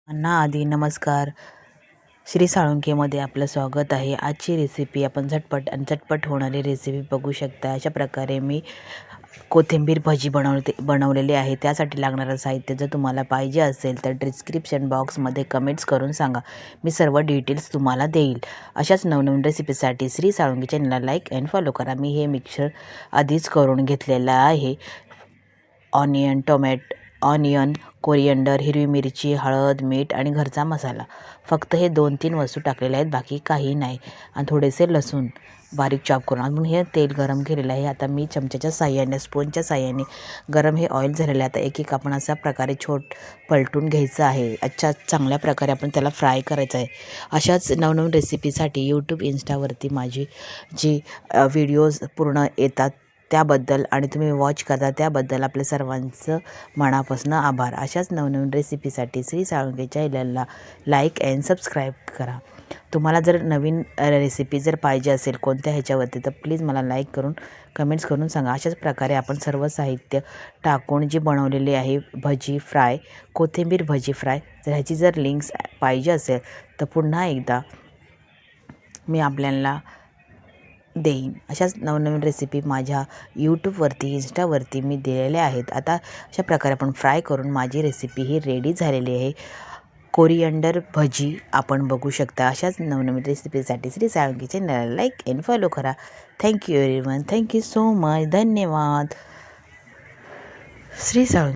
आधी नमस्कार. श्री साळुंकेमध्ये आपलं स्वागत आहे. आजची रेसिपी आपण झटपट होणारी रेसिपी बघू शकता. अशा प्रकारे मी कोथिंबीर भजी बनवलेली आहे. त्यासाठी लागणारं साहित्य जर तुम्हाला पाहिजे असेल तर डिस्क्रिप्शन बॉक्समध्ये कमेंट्स करून सांगा. मी सर्व डिटेल्स तुम्हाला देईल. अशाच नवनवीन रेसिपीसाठी श्री साळुंके चॅनलला लाईक अँड फॉलो करा. मी हे मिक्सर आधीच करून घेतलेलं आहे. ऑनियन, कोरिअंडर, हिरवी मिरची, हळद, मीठ आणि घरचा मसाला. फक्त हे 2-3 वस्तू टाकलेल्या आहेत, बाकी काही नाही. आणि थोडेसे लसूण बारीक चॉप करून. म्हणून हे तेल गरम केलेलं आहे. आता मी चमच्याच्या साहाय्याने, स्पूनच्या साहाय्याने गरम हे ऑइल झालेलं आहे. आता एक आपण अशा प्रकारे पलटून घ्यायचं आहे. चांगल्या प्रकारे आपण त्याला फ्राय करायचं आहे. अशाच नवनवीन रेसिपीसाठी यूट्यूब, इंस्टावरती माझी जी व्हिडिओज पूर्ण येतात त्याबद्दल आणि तुम्ही वॉच करता त्याबद्दल आपल्या सर्वांचं मनापासून आभार. अशाच नवनवीन रेसिपीसाठी श्री साळुंके चॅनलला लाईक अँड सबस्क्राईब करा. तुम्हाला जर नवीन रेसिपी जर पाहिजे असेल कोणत्या ह्याच्यावरती तर प्लीज मला लाईक करून कमेंट्स करून सांगा. अशाच प्रकारे आपण सर्व साहित्य टाकून जी बनवलेली आहे भजी फ्राय, कोथिंबीर भजी फ्राय, जर ह्याची जर लिंक्स पाहिजे असेल तर पुन्हा एकदा मी आपल्याला देईन. अशाच नवनवीन रेसिपी माझ्या यूट्यूबवरती, इंस्टावरती मी दिलेल्या आहेत. आता अशा प्रकारे आपण फ्राय करून माझी रेसिपी ही रेडी झालेली आहे. कोरिअंडर भजी आपण बघू शकता. अशाच नवनवीन रेसिपीसाठी श्री साळुंके चॅनलला लाईक अँड फॉलो करा. Thank you everyone. Thank you so much. धन्यवाद. श्री साळुंके.